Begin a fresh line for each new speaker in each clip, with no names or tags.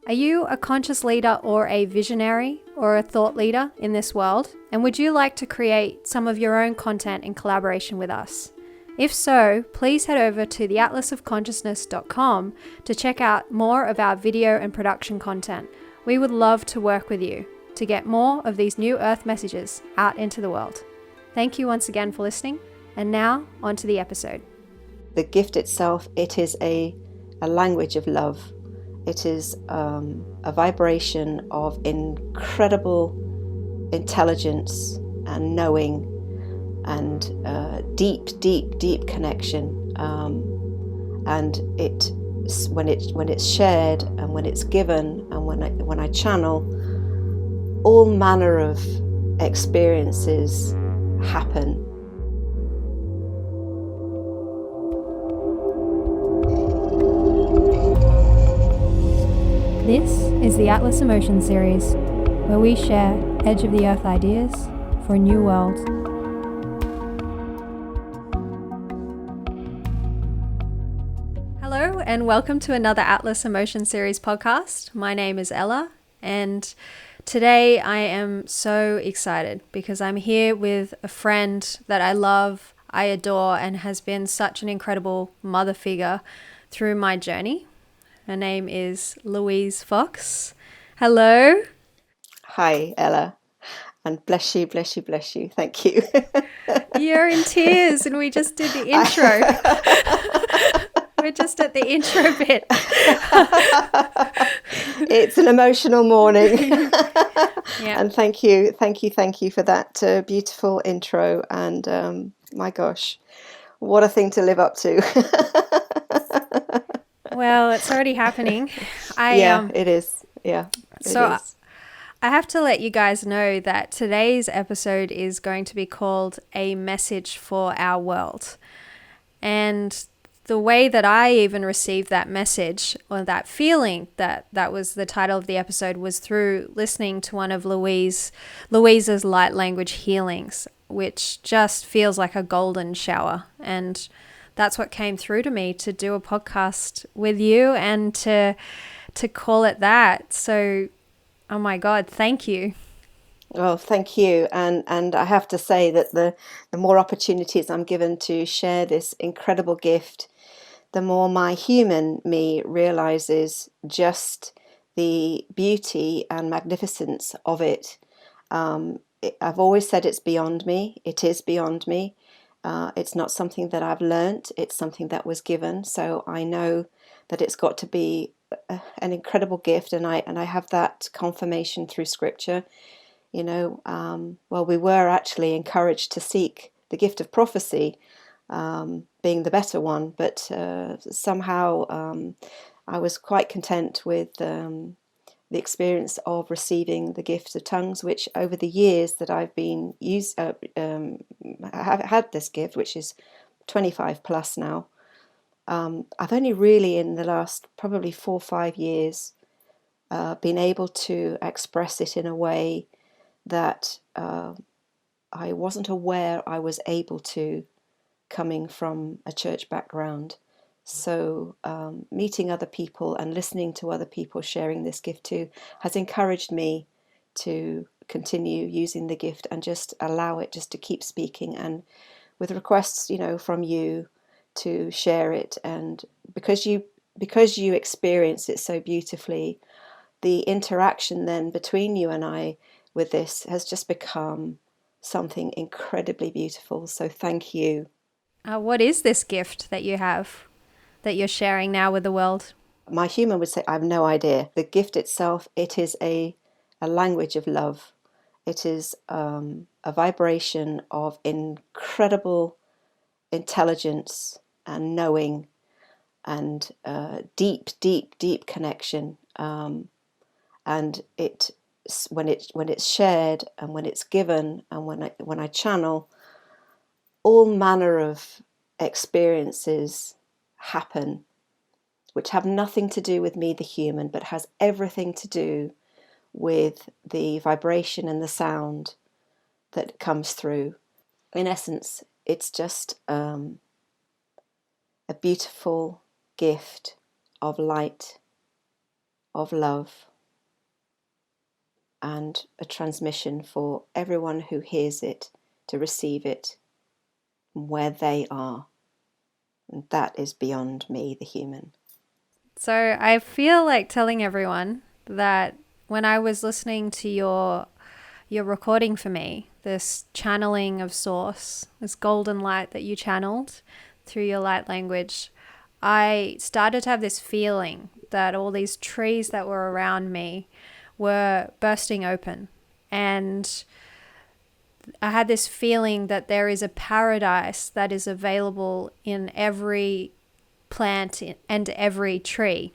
Are you a conscious leader or a visionary or a thought leader in this world? And would you like to create some of your own content in collaboration with us? If so, please head over to theatlasofconsciousness.com to check out more of our video and production content. We would love to work with you to get more of these new Earth messages out into the world. Thank you once again for listening. And now, on to the episode.
The gift itself, it is a language of love. It is a vibration of incredible intelligence and knowing and deep connection. And when it's shared and when it's given and when I channel, all manner of experiences happen.
This is the Atlas Emotion Series, where we share edge of the earth ideas for a new world. Hello, and welcome to another Atlas Emotion Series podcast. My name is Ella, and today I am so excited because I'm here with a friend that I love, I adore, and has been such an incredible mother figure through my journey. Her name is Louise Fox. Hello.
Hi, Ella. And bless you. Thank you.
You're in tears and we just did the intro. We're just at the intro bit.
It's an emotional morning.
Yeah.
And thank you for that beautiful intro. And my gosh, what a thing to live up to.
Well, it's already happening.
It is. Yeah.
So I have to let you guys know that today's episode is going to be called A Message for Our World. And the way that I even received that message, or that feeling that was the title of the episode, was through listening to one of Louise's light language healings, which just feels like a golden shower. And that's what came through to me to do a podcast with you and to call it that. So, oh my God, thank you.
Well, thank you. And I have to say that the more opportunities I'm given to share this incredible gift, the more my human me realizes just the beauty and magnificence of it. I've always said it's beyond me. It is beyond me. It's not something that I've learnt. It's something that was given. So I know that it's got to be an incredible gift, and I have that confirmation through Scripture. You know, well, we were actually encouraged to seek the gift of prophecy, being the better one, but somehow I was quite content with the experience of receiving the gift of tongues, which over the years that I've been have had this gift, which is 25 plus now. I've only really in the last probably 4 or 5 years been able to express it in a way that I wasn't aware I was able to, coming from a church background. So meeting other people and listening to other people sharing this gift too has encouraged me to continue using the gift and just allow it just to keep speaking, and with requests, you know, from you to share it. And because you experience it so beautifully, the interaction then between you and I with this has just become something incredibly beautiful. So thank you.
What is this gift that you have that you're sharing now with the world?
My human would say, I have no idea. The gift itself, it is a language of love. It is a vibration of incredible intelligence and knowing and deep connection. And when it's shared and when it's given and when I channel, all manner of experiences happen, which have nothing to do with me, the human, but has everything to do with the vibration and the sound that comes through. In essence, it's just a beautiful gift of light of love and a transmission for everyone who hears it to receive it where they are. And that is beyond me, the human.
So I feel like telling everyone that when I was listening to your recording for me, this channeling of source, this golden light that you channeled through your light language, I started to have this feeling that all these trees that were around me were bursting open. And I had this feeling that there is a paradise that is available in every plant and every tree.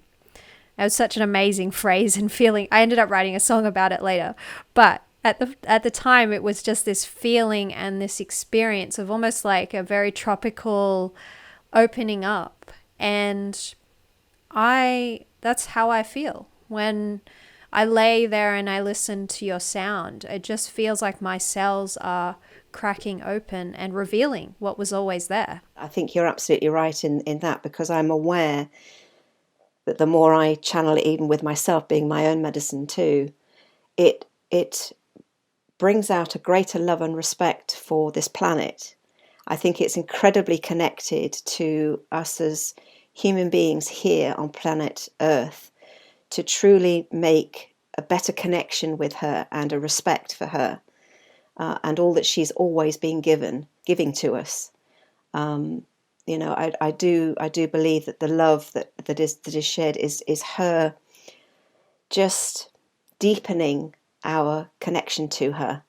It was such an amazing phrase and feeling. I ended up writing a song about it later. But at the time, it was just this feeling and this experience of almost like a very tropical opening up. And that's how I feel when I lay there and I listen to your sound. It just feels like my cells are cracking open and revealing what was always there.
I think you're absolutely right in that, because I'm aware that the more I channel it, even with myself being my own medicine too, it brings out a greater love and respect for this planet. I think it's incredibly connected to us as human beings here on planet Earth to truly make a better connection with her and a respect for her, and all that she's always been giving to us. I do believe that the love that is shared is her just deepening our connection to her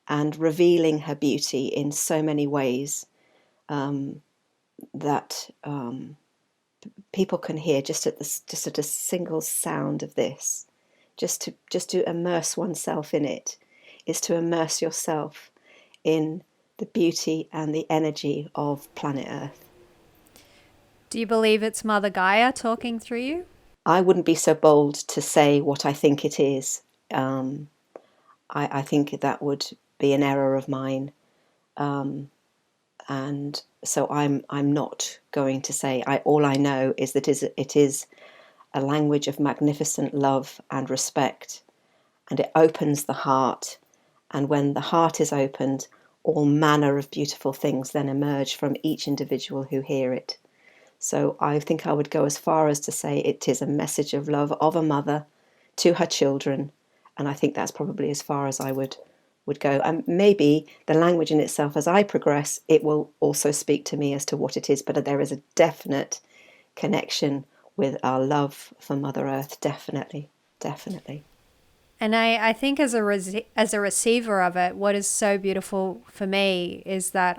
and revealing her beauty in so many ways, that people can hear just at a single sound of this. Just to immerse oneself in it is to immerse yourself in the beauty and the energy of planet Earth.
Do you believe it's Mother Gaia talking through you?
I wouldn't be so bold to say what I think it is. I think that would be an error of mine, and so I'm not going to say. All I know is that it is a language of magnificent love and respect, and it opens the heart. And when the heart is opened, all manner of beautiful things then emerge from each individual who hear it. So I think I would go as far as to say it is a message of love of a mother to her children. And I think that's probably as far as I would go. And maybe the language in itself, as I progress, it will also speak to me as to what it is. But there is a definite connection with our love for Mother Earth. Definitely, definitely.
And I think as a receiver of it, what is so beautiful for me is that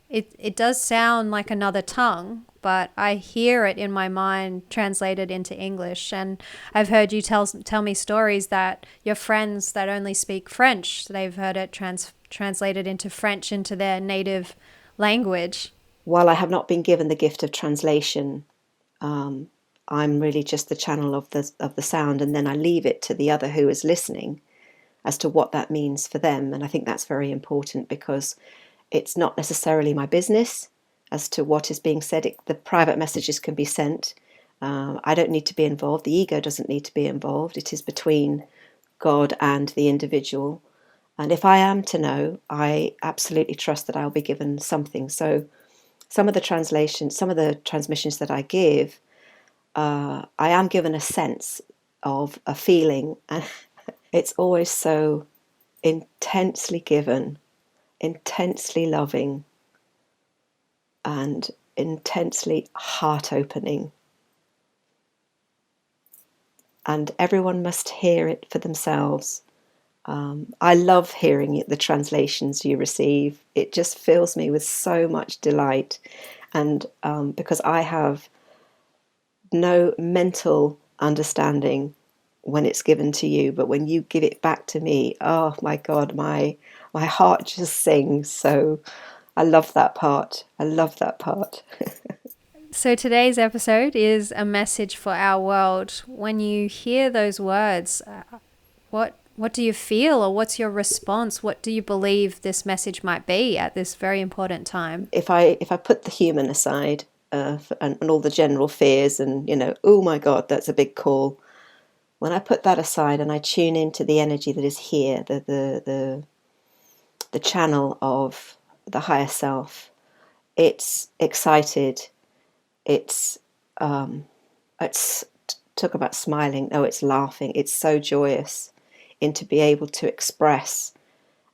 it does sound like another tongue, but I hear it in my mind translated into English. And I've heard you tell me stories that your friends that only speak French, they've heard it translated into French, into their native language.
While I have not been given the gift of translation, I'm really just the channel of the sound, and then I leave it to the other who is listening as to what that means for them. And I think that's very important, because it's not necessarily my business as to what is being said. The private messages can be sent. I don't need to be involved. The ego doesn't need to be involved. It is between God and the individual. And if I am to know, I absolutely trust that I'll be given something. So some of the transmissions that I give, I am given a sense of a feeling. And it's always so intensely given, intensely loving, and intensely heart-opening. And everyone must hear it for themselves. I love hearing the translations you receive. It just fills me with so much delight. And because I have no mental understanding when it's given to you, but when you give it back to me, oh my God, my heart just sings. So I love that part. I love that part.
So today's episode is a message for our world. When you hear those words, what do you feel, or what's your response? What do you believe this message might be at this very important time?
If I put the human aside, and all the general fears and, oh my God, that's a big call. When I put that aside and I tune into the energy that is here, the channel of the higher self, it's excited. It's talk about smiling. No, it's laughing. It's so joyous, and to be able to express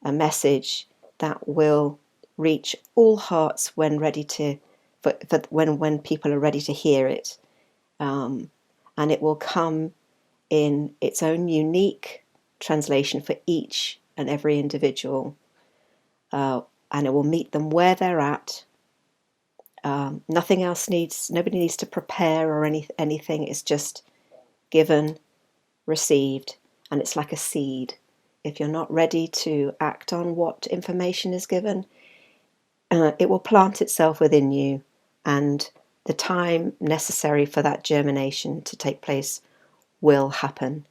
a message that will reach all hearts when ready to, when people are ready to hear it, and it will come in its own unique translation for each and every individual, and it will meet them where they're at. Nobody needs to prepare or anything. It's just given, received, and it's like a seed. If you're not ready to act on what information is given, it will plant itself within you, and the time necessary for that germination to take place will happen.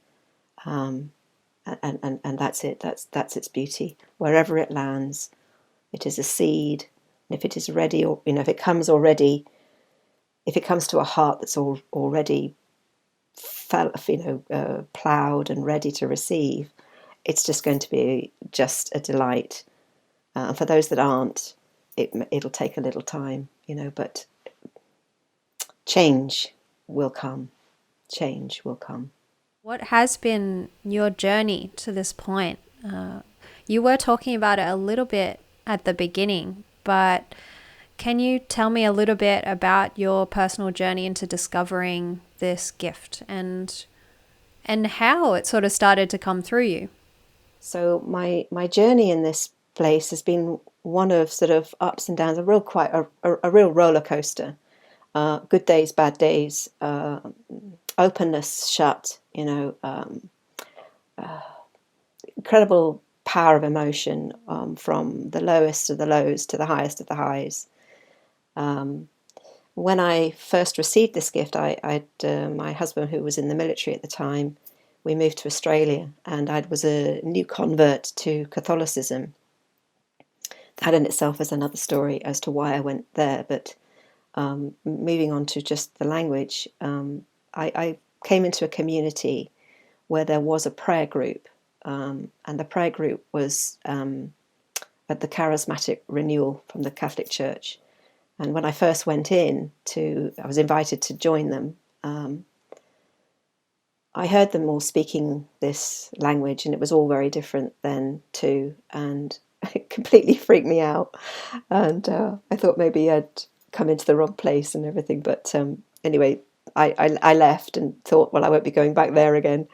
And that's it. That's its beauty. Wherever it lands, it is a seed. And if it is ready, or if it comes to a heart that's already plowed and ready to receive, it's just going to be just a delight. And for those that aren't, it'll take a little time, but change will come. Change will come.
What has been your journey to this point? You were talking about it a little bit at the beginning, but can you tell me a little bit about your personal journey into discovering this gift and how it sort of started to come through you?
So my journey in this place has been one of sort of ups and downs, a real roller coaster. Good days, bad days, openness, shut, incredible power of emotion, from the lowest of the lows to the highest of the highs. When I first received this gift, my husband, who was in the military at the time, we moved to Australia, and I was a new convert to Catholicism. That in itself is another story as to why I went there, but moving on to just the language, I came into a community where there was a prayer group, and the prayer group was at the charismatic renewal from the Catholic Church. And when I first went I was invited to join them. I heard them all speaking this language, and it was all very different then too, and it completely freaked me out. And I thought maybe I'd come into the wrong place and everything. But anyway, I left and thought, well, I won't be going back there again.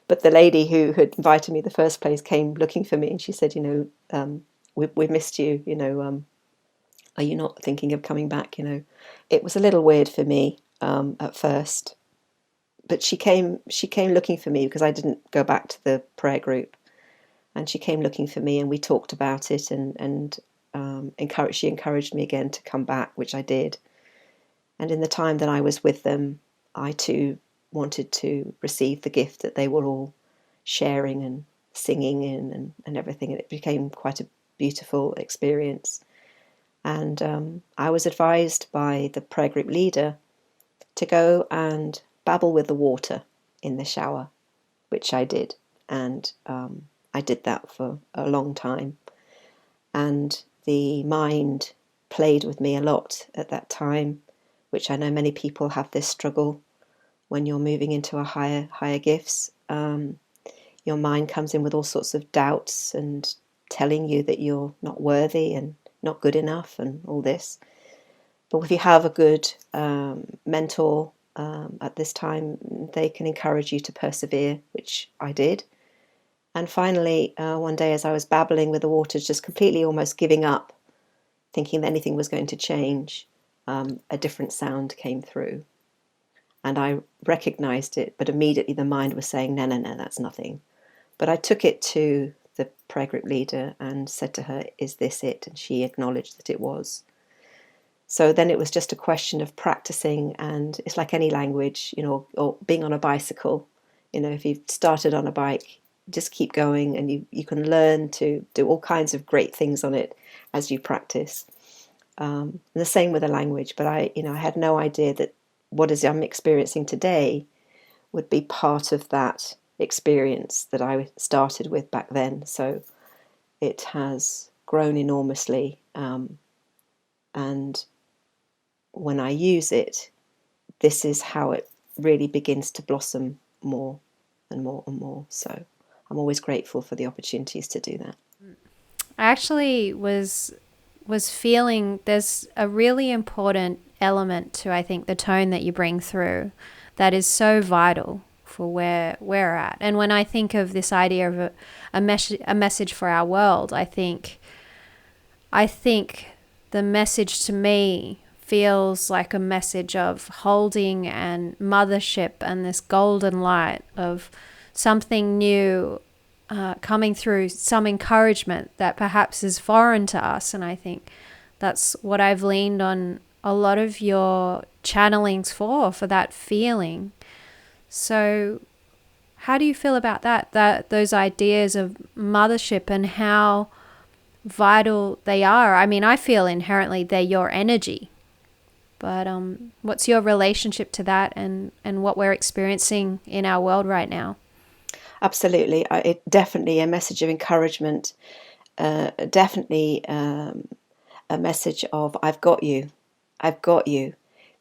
But the lady who had invited me the first place came looking for me, and she said, we've missed you, are you not thinking of coming back? It was a little weird for me at first, but she came looking for me because I didn't go back to the prayer group, and she came looking for me, and we talked about it, and she encouraged me again to come back, which I did. And in the time that I was with them, I too wanted to receive the gift that they were all sharing and singing in, and everything, and it became quite a beautiful experience. And I was advised by the prayer group leader to go and babble with the water in the shower, which I did. And I did that for a long time. And the mind played with me a lot at that time, which I know many people have this struggle when you're moving into a higher gifts. Your mind comes in with all sorts of doubts and telling you that you're not worthy and not good enough and all this. But if you have a good mentor at this time, they can encourage you to persevere, which I did. And finally, one day as I was babbling with the waters, just completely almost giving up, thinking that anything was going to change, a different sound came through. And I recognized it, but immediately the mind was saying, no, that's nothing. But I took it to the prayer group leader and said to her, is this it? And she acknowledged that it was. So then it was just a question of practicing, and it's like any language, or being on a bicycle. If you've started on a bike, just keep going, and you can learn to do all kinds of great things on it as you practice. The same with the language, but I had no idea that what is I'm experiencing today would be part of that experience that I started with back then. So it has grown enormously, and when I use it, this is how it really begins to blossom more and more and more. So I'm always grateful for the opportunities to do that.
I actually was feeling there's a really important element to, I think, the tone that you bring through that is so vital for where we're at. And when I think of this idea of a message for our world, I think the message to me feels like a message of holding and mothership and this golden light of something new coming through, some encouragement that perhaps is foreign to us. And I think that's what I've leaned on a lot of your channelings for that feeling. So how do you feel about that those ideas of mothership and how vital they are? I mean, I feel inherently they're your energy, but what's your relationship to that and what we're experiencing in our world right now?
Absolutely. It definitely a message of encouragement, definitely a message of I've got you,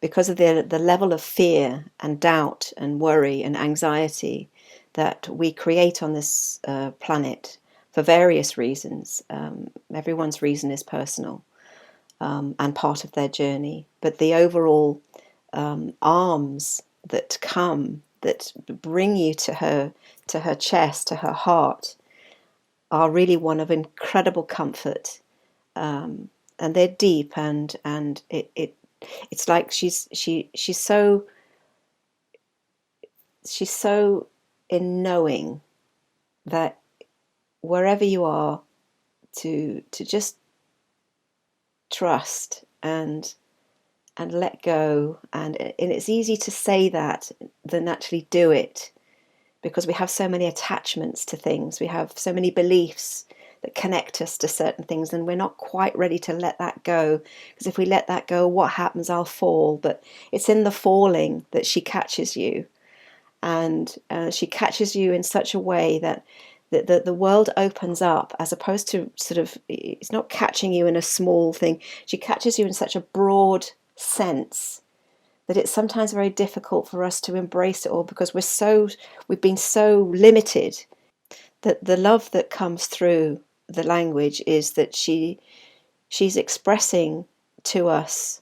because of the level of fear and doubt and worry and anxiety that we create on this planet for various reasons. Everyone's reason is personal, and part of their journey, but the overall arms that come that bring you to her chest, to her heart, are really one of incredible comfort, and they're deep, and it's like she's so in knowing that wherever you are, to just trust and let go, and it's easy to say that than actually do it, because we have so many attachments to things, we have so many beliefs that connect us to certain things, and we're not quite ready to let that go, because if we let that go, what happens? I'll fall. But it's in the falling that she catches you, and she catches you in such a way that the world opens up, as opposed to sort of, it's not catching you in a small thing, she catches you in such a broad sense that it's sometimes very difficult for us to embrace it all, because we've been so limited. That the love that comes through the language is that she's expressing to us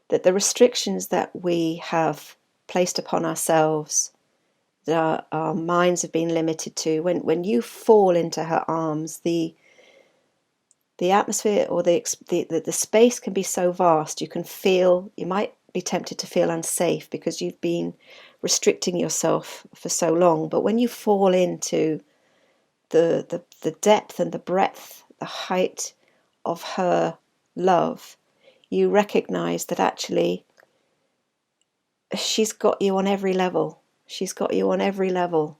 that the restrictions that we have placed upon ourselves, that our minds have been limited to, when you fall into her arms, the atmosphere, or the space can be so vast, you might be tempted to feel unsafe because you've been restricting yourself for so long. But when you fall into the depth and the breadth, the height of her love, you recognize that actually she's got you on every level. She's got you on every level.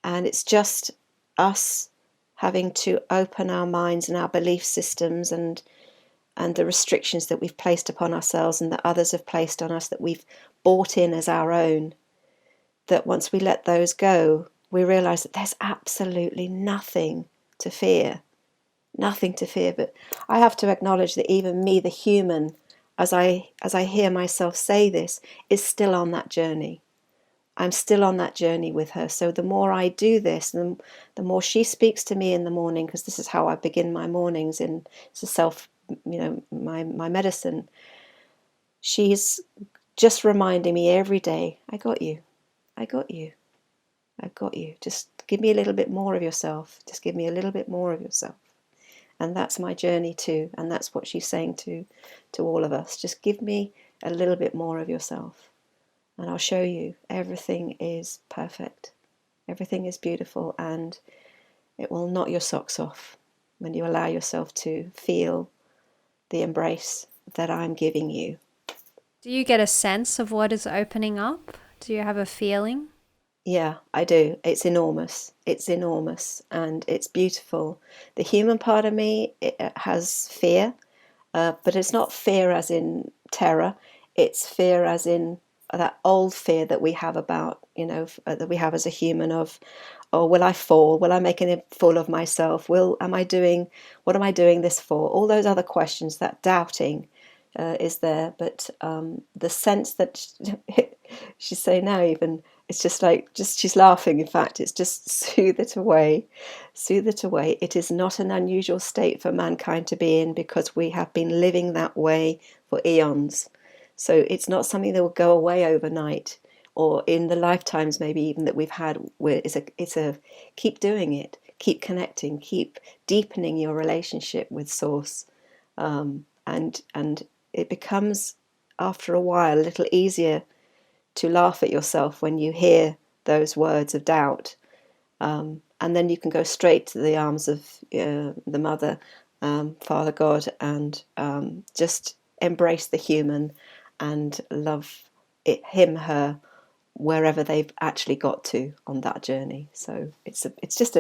And it's just us having to open our minds and our belief systems, and the restrictions that we've placed upon ourselves and that others have placed on us, that we've bought in as our own, that once we let those go, we realize that there's absolutely nothing to fear. Nothing to fear. But I have to acknowledge that even me, the human, as I hear myself say this, is still on that journey. I'm still on that journey with her. So the more I do this, the more she speaks to me in the morning, because this is how I begin my mornings, in it's a self, my medicine. She's just reminding me every day, I got you. I got you. I've got you. Just give me a little bit more of yourself. Just give me a little bit more of yourself. And that's my journey too. And that's what she's saying to all of us. Just give me a little bit more of yourself, and I'll show you everything is perfect. Everything is beautiful, and it will knock your socks off when you allow yourself to feel the embrace that I'm giving you.
Do you get a sense of what is opening up? Do you have a feeling?
Yeah, I do. It's enormous. It's enormous, and it's beautiful. The human part of me, it has fear, But it's not fear as in terror. It's fear as in that old fear that we have about, that we have as a human of, oh, will I fall? Will I make a fool of myself? What am I doing this for? All those other questions, that doubting is there. But the sense that she's saying now, even, it's just she's laughing. In fact, it's just soothe it away, soothe it away. It is not an unusual state for mankind to be in, because we have been living that way for eons. So it's not something that will go away overnight, or in the lifetimes maybe even that we've had. Where it's a keep doing it, keep connecting, keep deepening your relationship with Source, and it becomes, after a while, a little easier to laugh at yourself when you hear those words of doubt. And then you can go straight to the arms of the Mother, Father God, and just embrace the human and love him, her, wherever they've actually got to on that journey. So it's just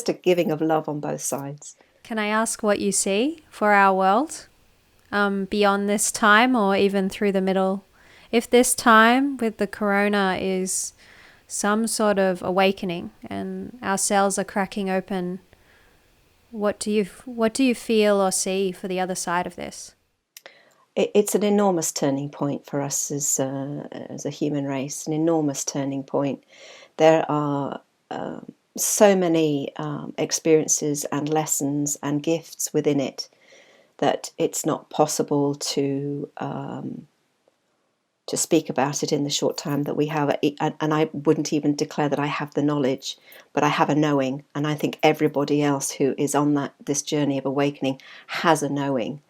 a giving of love on both sides.
Can I ask what you see for our world beyond this time, or even through the middle? If this time with the corona is some sort of awakening and our cells are cracking open, what do you feel or see for the other side of this?
It's an enormous turning point for us as a human race, an enormous turning point. There are so many experiences and lessons and gifts within it that it's not possible to speak about it in the short time that we have. And I wouldn't even declare that I have the knowledge, but I have a knowing. And I think everybody else who is on this journey of awakening has a knowing.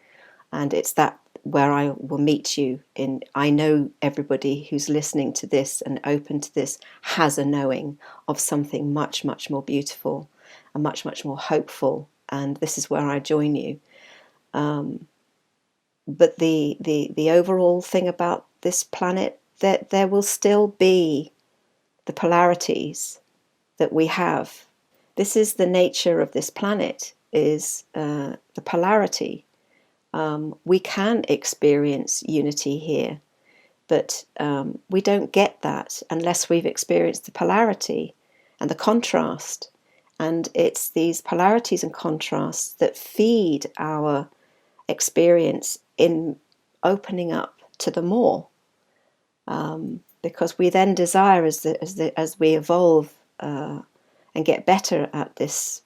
And it's that where I will meet you in. I know everybody who's listening to this and open to this has a knowing of something much, much more beautiful and much, much more hopeful. And this is where I join you. But the overall thing about this planet, that there will still be the polarities that we have. This is the nature of this planet, is the polarity. We can experience unity here, but we don't get that unless we've experienced the polarity and the contrast. And it's these polarities and contrasts that feed our experience in opening up to the more, because we then desire, as we evolve and get better at this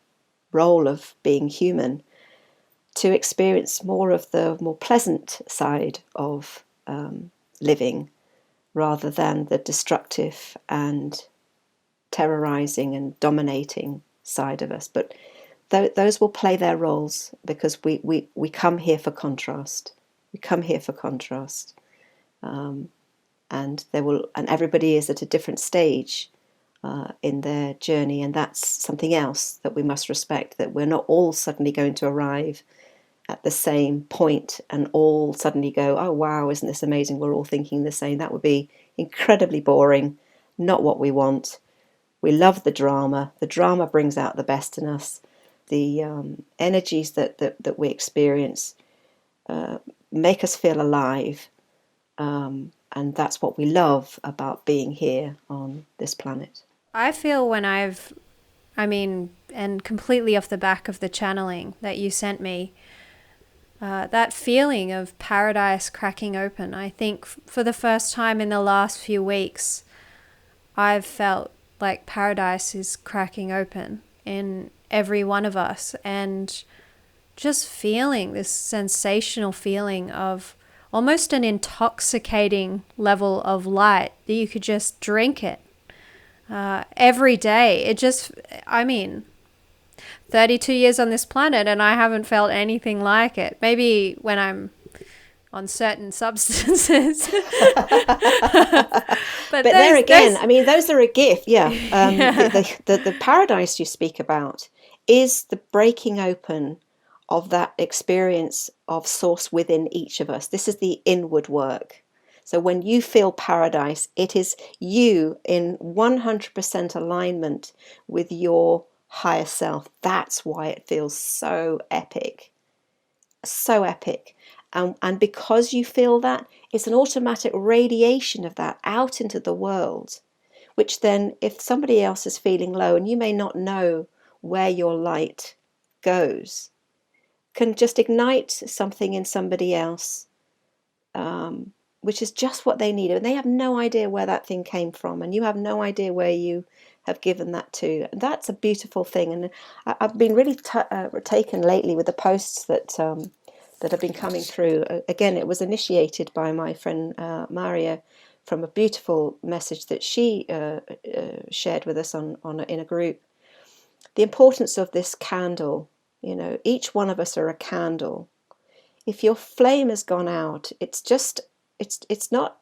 role of being human, to experience more of the more pleasant side of living, rather than the destructive and terrorizing and dominating side of us. But those will play their roles, because we come here for contrast. We come here for contrast, and everybody is at a different stage in their journey, and that's something else that we must respect. That we're not all suddenly going to arrive at the same point and all suddenly go, oh wow, isn't this amazing? We're all thinking the same. That would be incredibly boring. Not what we want. We love the drama. The drama brings out the best in us. The energies that we experience make us feel alive, and that's what we love about being here on this planet.
I feel and completely off the back of the channeling that you sent me, that feeling of paradise cracking open. I think for the first time in the last few weeks, I've felt like paradise is cracking open in every one of us, and just feeling this sensational feeling of almost an intoxicating level of light that you could just drink it every day. 32 years on this planet and I haven't felt anything like it. Maybe when I'm on certain substances.
But there again, those are a gift. Yeah. The paradise you speak about is the breaking open of that experience of Source within each of us. This is the inward work. So when you feel paradise, it is you in 100% alignment with your higher self. That's why it feels so epic. So epic. And because you feel that, it's an automatic radiation of that out into the world, which then, if somebody else is feeling low, and you may not know where your light goes, can just ignite something in somebody else, which is just what they need. And they have no idea where that thing came from, and you have no idea where you have given that to. And that's a beautiful thing. And I've been really taken lately with the posts that have been coming through. Again, it was initiated by my friend Maria, from a beautiful message that she shared with us in a group. The importance of this candle. Each one of us are a candle. If your flame has gone out, it's not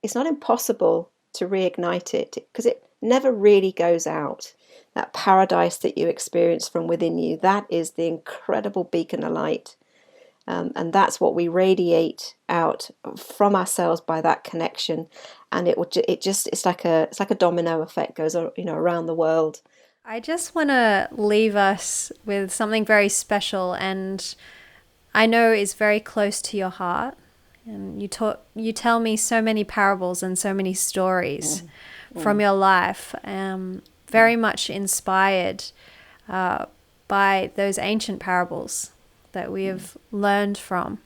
impossible to reignite it, because it never really goes out. That paradise that you experience from within you, that is the incredible beacon of light. And that's what we radiate out from ourselves by that connection, and it's like a domino effect, goes around the world.
I just want to leave us with something very special, and I know is very close to your heart. And you tell me so many parables and so many stories from your life, very much inspired by those ancient parables that we have learned from.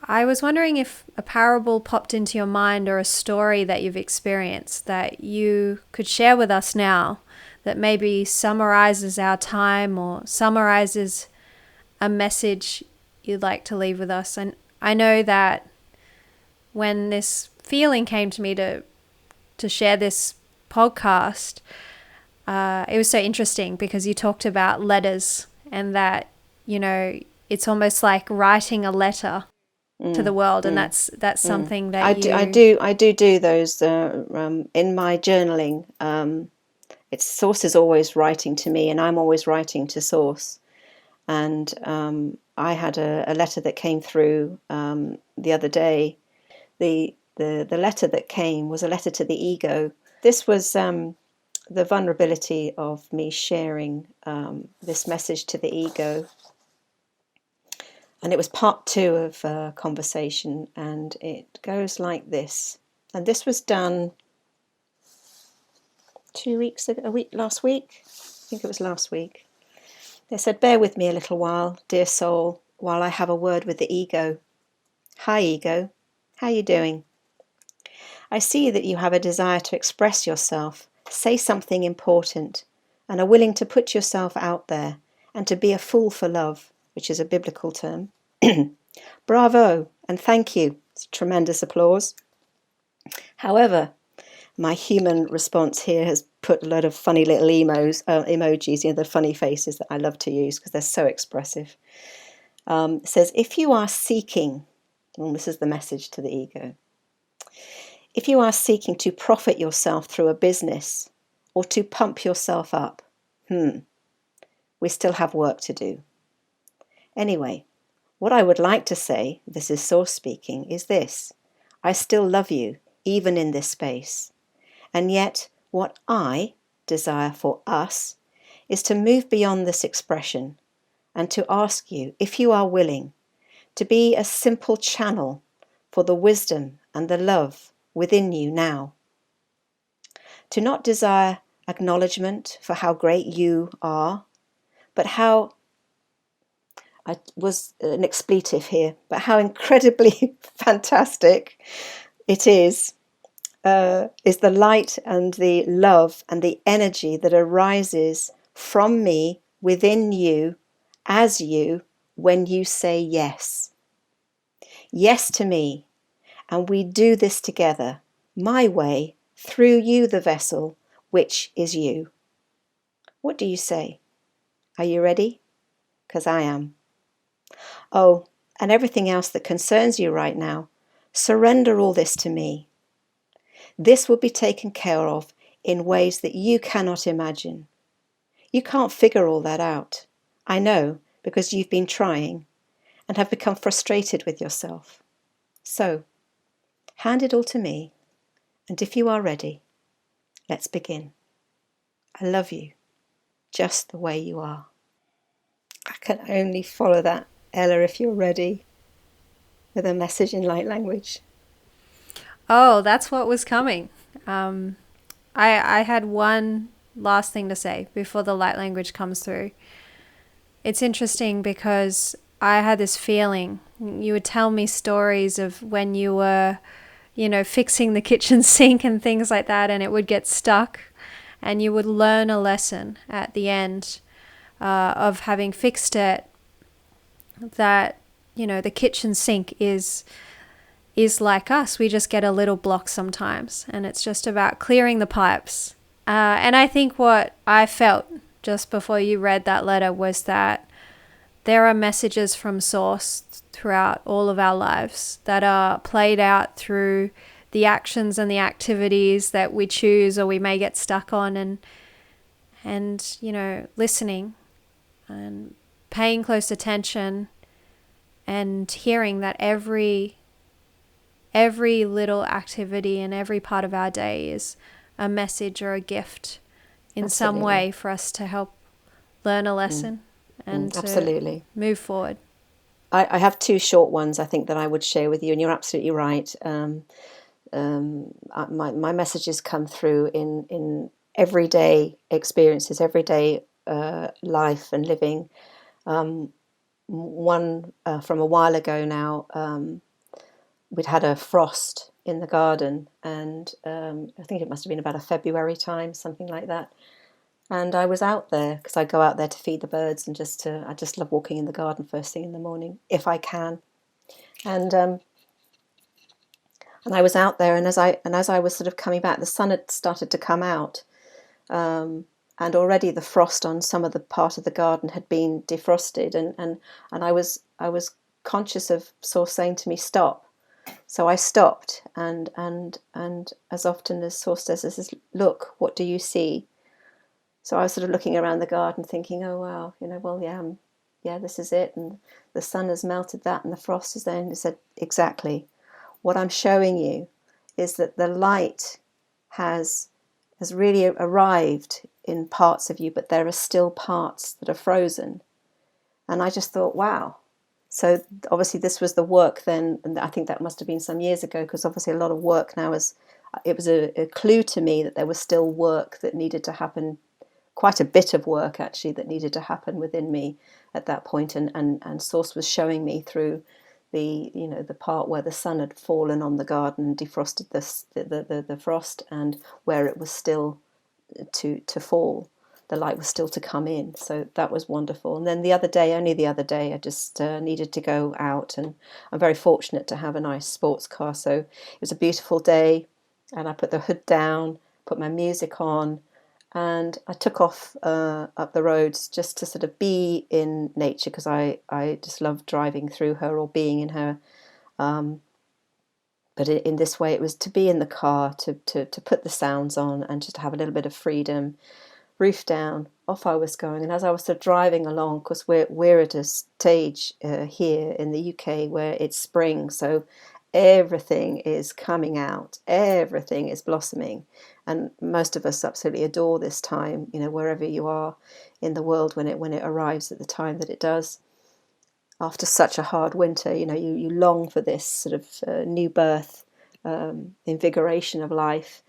I was wondering if a parable popped into your mind, or a story that you've experienced that you could share with us now, that maybe summarizes our time or summarizes a message you'd like to leave with us. And I know that when this feeling came to me to share this podcast, it was so interesting because you talked about letters, and that, it's almost like writing a letter to the world. And that's something that
I do those in my journaling. It's Source is always writing to me, and I'm always writing to Source. And I had a letter that came through the other day. The letter that came was a letter to the ego. This was the vulnerability of me sharing this message to the ego. And it was part 2 of a conversation, and it goes like this. And this was done 2 weeks ago, last week. I think it was last week. They said, "Bear with me a little while, dear soul, while I have a word with the ego. Hi, ego. How you doing? I see that you have a desire to express yourself, say something important, and are willing to put yourself out there and to be a fool for love," which is a biblical term. "Bravo, and thank you." It's tremendous applause. However, my human response here has put a lot of funny little emojis, the funny faces that I love to use because they're so expressive. It says, "If you are seeking," and this is the message to the ego, "if you are seeking to profit yourself through a business or to pump yourself up, we still have work to do. Anyway, what I would like to say," this is Source speaking, "is this: I still love you, even in this space. And yet, what I desire for us is to move beyond this expression and to ask you, if you are willing, to be a simple channel for the wisdom and the love within you now. To not desire acknowledgement for how great you are, but how," I was an expletive here, "but how incredibly fantastic it is the light and the love and the energy that arises from me within you as you when you say yes. Yes to me, and we do this together, my way, through you, the vessel, which is you. What do you say? Are you ready? Because I am. Oh, and everything else that concerns you right now, surrender all this to me. This will be taken care of in ways that you cannot imagine. You can't figure all that out. I know, because you've been trying and have become frustrated with yourself. So, hand it all to me, and if you are ready, let's begin. I love you, just the way you are." I can only follow that. Ella, if you're ready. with a message in light language.
Oh, that's what was coming. I had one last thing to say before the light language comes through. It's interesting because I had this feeling. You would tell me stories of when you were, fixing the kitchen sink and things like that, and it would get stuck, and you would learn a lesson at the end of having fixed it, that, the kitchen sink is like us. We just get a little block sometimes, and it's just about clearing the pipes. And I think what I felt just before you read that letter was that there are messages from Source throughout all of our lives that are played out through the actions and the activities that we choose or we may get stuck on, and listening and paying close attention and hearing that every little activity and every part of our day is a message or a gift in
Absolutely.
some way for us to help learn a lesson and
Absolutely.
to move forward.
I have two short ones I think that I would share with you, and you're absolutely right. My messages come through in everyday experiences, everyday life and living. One from a while ago now, we'd had a frost in the garden, and I think it must have been about a February time, something like that. And I was out there because I go out there to feed the birds, and I just love walking in the garden first thing in the morning if I can. And I was out there, and as I was sort of coming back, the sun had started to come out, and already the frost on some of the part of the garden had been defrosted, and I was conscious of Source saying to me, "Stop." So I stopped, and as often as Source says, this is, "Look, what do you see?" So I was sort of looking around the garden, thinking, "Oh wow, well, yeah, this is it." And the sun has melted that, and the frost is there. And he said, "Exactly. What I'm showing you is that the light has really arrived in parts of you, but there are still parts that are frozen." And I just thought, wow. So obviously this was the work then, and I think that must have been some years ago, because obviously a lot of work now it was a clue to me that there was still work that needed to happen, quite a bit of work actually that needed to happen within me at that point. And Source was showing me through the part where the sun had fallen on the garden, defrosted the frost, and where it was still to fall, the light was still to come in. So that was wonderful. And then only the other day, I just needed to go out, and I'm very fortunate to have a nice sports car. So it was a beautiful day, and I put the hood down, put my music on, and I took off up the roads just to sort of be in nature, because I just love driving through her or being in her. But in this way, it was to be in the car, to put the sounds on, and just to have a little bit of freedom. Roof down, off I was going. And as I was sort of driving along, because we're at a stage here in the UK where it's spring, so everything is coming out, everything is blossoming, and most of us absolutely adore this time. Wherever you are in the world, when it arrives at the time that it does, after such a hard winter, you long for this sort of new birth, invigoration of life.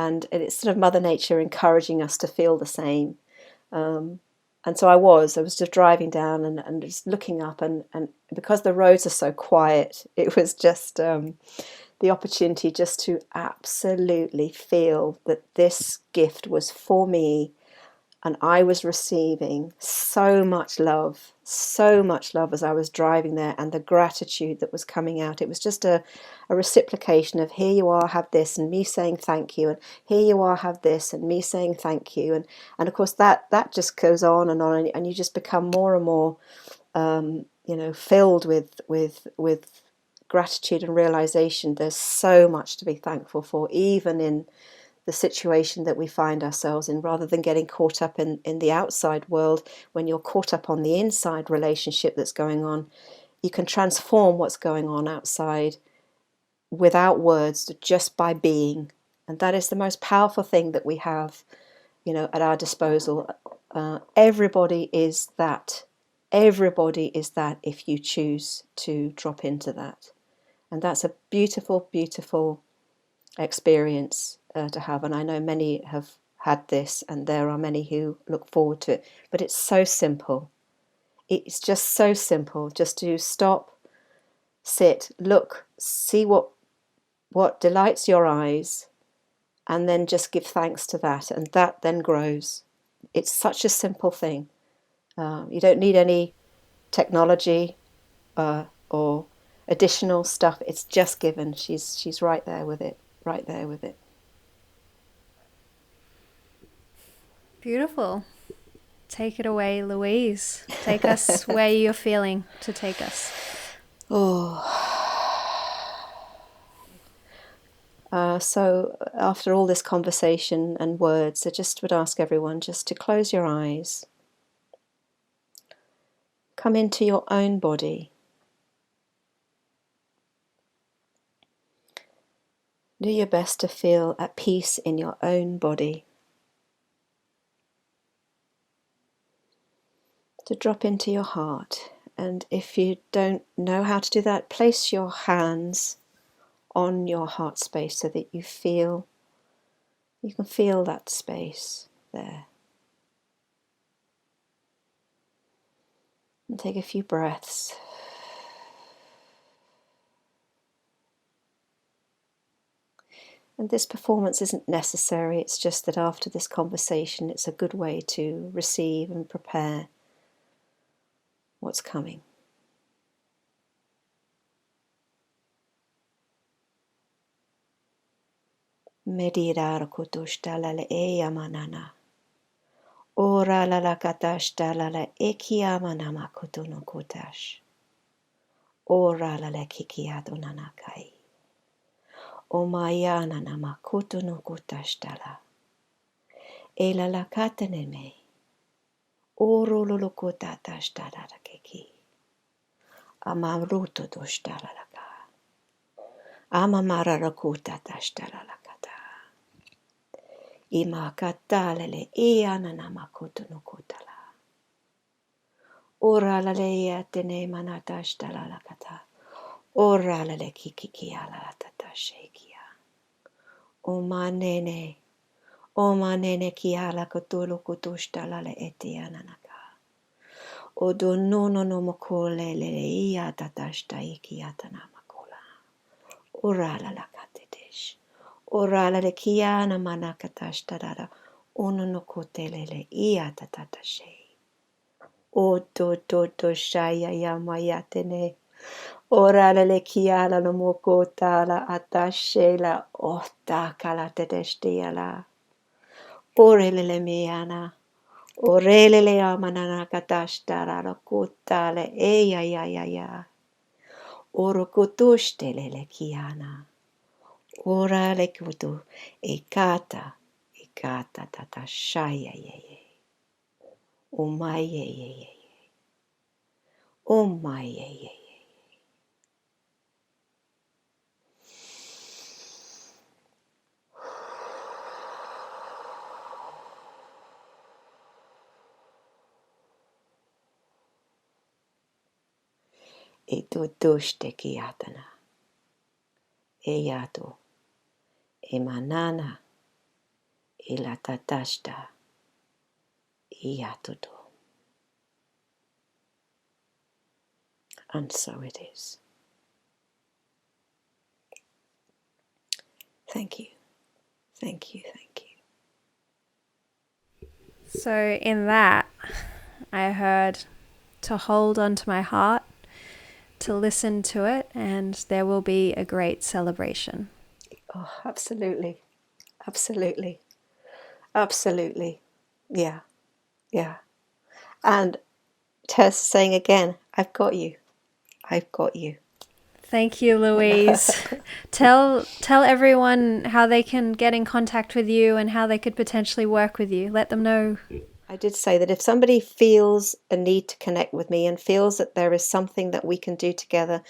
And it's sort of Mother Nature encouraging us to feel the same. And so I was just driving down and just looking up, and because the roads are so quiet, it was just the opportunity just to absolutely feel that this gift was for me, and I was receiving so much love as I was driving there, and the gratitude that was coming out. It was just a reciprocation of, here you are, have this, and me saying thank you, and here you are, have this, and me saying thank you, and of course that just goes on, and you just become more and more filled with gratitude and realization. There's so much to be thankful for, even in the situation that we find ourselves in, rather than getting caught up in the outside world. When you're caught up on the inside relationship that's going on, you can transform what's going on outside without words, just by being. And that is the most powerful thing that we have, at our disposal. Everybody is that Everybody is that if you choose to drop into that. And that's a beautiful, beautiful experience to have. And I know many have had this, and there are many who look forward to it. But it's so simple. It's just so simple, just to stop, sit, look, see what delights your eyes, and then just give thanks to that. And that then grows. It's such a simple thing. You don't need any technology or additional stuff. It's just given. She's right there with it, right there with it.
Beautiful. Take it away, Louise. Take us where you're feeling to take us.
So after all this conversation and words, I just would ask everyone just to close your eyes. Come into your own body. Do your best to feel at peace in your own body. To drop into your heart. And if you don't know how to do that, place your hands on your heart space so that you can feel that space there. And take a few breaths. And this performance isn't necessary, it's just that after this conversation, it's a good way to receive and prepare what's coming. Medirar kutushtala eyamanana. Ora la katashhtala la ekiyamanama kutuno kutash. Ora la kikiadunana kai. Omayana nama kutuno kutashtala. Ela la kataneme. Oro lulukutatashhtala la keki. Amaruto doshtala la ka. Amamara rakutatashhtala la kata. Ima katalele iana nama kutuno kutala. Ora la leia tene manatashhtala la kata. Ora la le kikikia la tata shekia. O manene kia la kutulu kutushtala le etiana naka. O do nono no mokole le ia tatashta ikiata namakola. Ora la katedesh. Ora la le kiana manakatashta dada. Ono no kotele le ia tatashe. O do shaya yamayatene. Ora le kiala no mokota la atashe la ota kala tedeshtia la. Orele le meana. Orele le amanana katashta la kota le ya. Oro kutushte le kiana. Ora le kutu ekata tata shaya ye. O my ye. O my ye. E tutushte kiatana. E yato. E manana. E la tatashta. E yatuto. And so it is. Thank you. Thank you. Thank you.
So in that, I heard to hold onto my heart, to listen to it, and there will be a great celebration.
Oh, absolutely. Absolutely. Absolutely. Yeah. Yeah. And Tess saying again, I've got you. I've got you.
Thank you, Louise. Tell everyone how they can get in contact with you and how they could potentially work with you. Let them know.
I did say that if somebody feels a need to connect with me and feels that there is something that we can do together,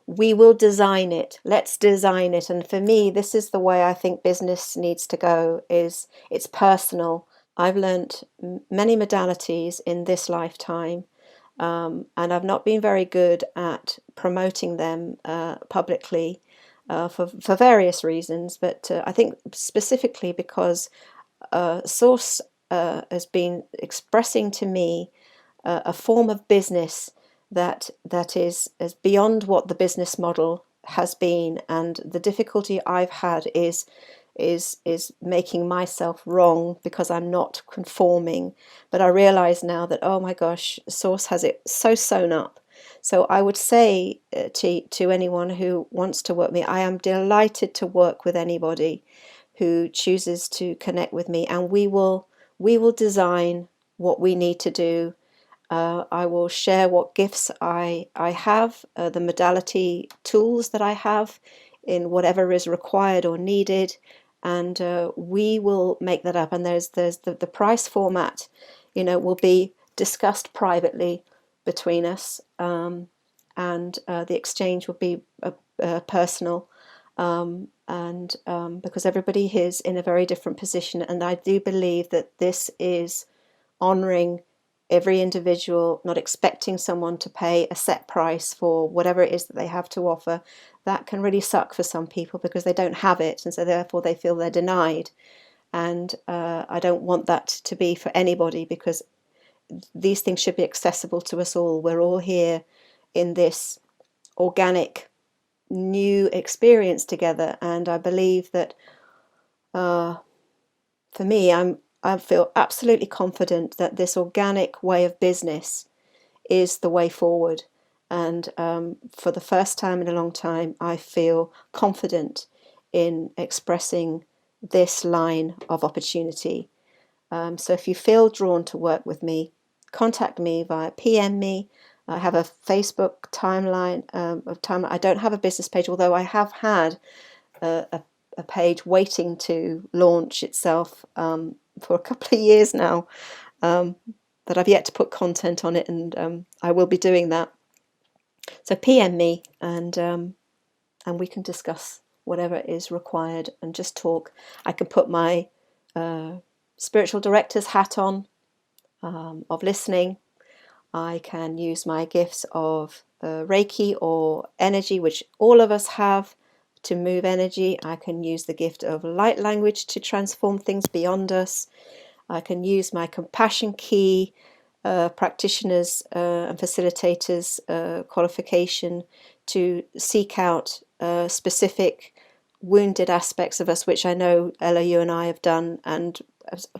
we will design it. Let's design it. And for me, this is the way I think business needs to go, is it's personal. I've learnt many modalities in this lifetime, And I've not been very good at promoting them publicly for various reasons, but I think specifically because Source has been expressing to me a form of business that is beyond what the business model has been, and the difficulty I've had is making myself wrong because I'm not conforming. But I realize now that, oh my gosh, Source has it so sewn up. So I would say to anyone who wants to work with me, I am delighted to work with anybody who chooses to connect with me, and we will design what we need to do. I will share what gifts I have, the modality tools that I have in whatever is required or needed, and we will make that up. And there's the price format, will be discussed privately between us, and the exchange will be personal, and because everybody is in a very different position, and I do believe that this is honoring every individual, not expecting someone to pay a set price for whatever it is that they have to offer. That can really suck for some people because they don't have it, and so therefore they feel they're denied. And I don't want that to be for anybody, because these things should be accessible to us all. We're all here in this organic new experience together, and I believe that for me, I feel absolutely confident that this organic way of business is the way forward. And for the first time in a long time, I feel confident in expressing this line of opportunity. So if you feel drawn to work with me, contact me via PM me. I have a Facebook timeline. I don't have a business page, although I have had a page waiting to launch itself for a couple of years now, but I've yet to put content on it, and I will be doing that. So PM me, and we can discuss whatever is required and just talk. I can put my spiritual director's hat on, of listening. I can use my gifts of Reiki or energy, which all of us have, to move energy. I can use the gift of light language to transform things beyond us. I can use my compassion key practitioners and facilitators qualification to seek out specific wounded aspects of us, which I know, Ella, you and I have done, and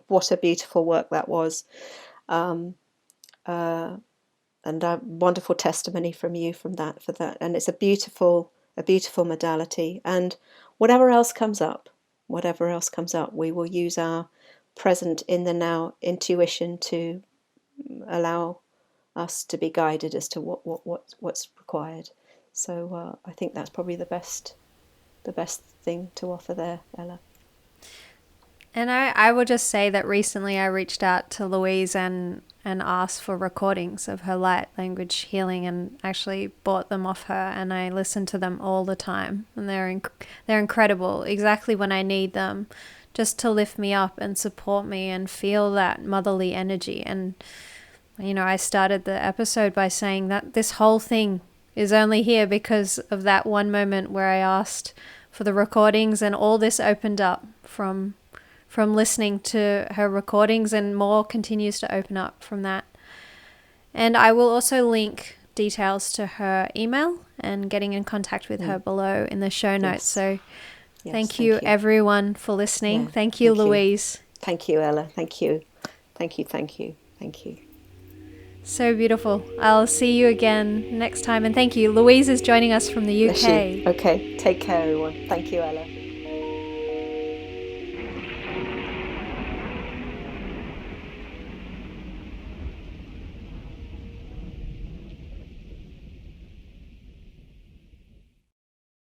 what a beautiful work that was. And a wonderful testimony from you for that. And it's a beautiful modality. And whatever else comes up, we will use our present in the now intuition to allow us to be guided as to what's required. So I think that's probably the best thing to offer there, Ella.
And I will just say that recently I reached out to Louise and asked for recordings of her light language healing, and actually bought them off her, and I listen to them all the time, and they're incredible, exactly when I need them, just to lift me up and support me and feel that motherly energy. And I started the episode by saying that this whole thing is only here because of that one moment where I asked for the recordings, and all this opened up from listening to her recordings, and more continues to open up from that. And I will also link details to her email and getting in contact with her below in the show notes. So thank you everyone for listening. Yeah, thank you, Louise.
Thank you, Ella. Thank you.
So beautiful. I'll see you again next time. And thank you. Louise is joining us from the UK.
Okay. Take care, everyone. Thank you, Ella.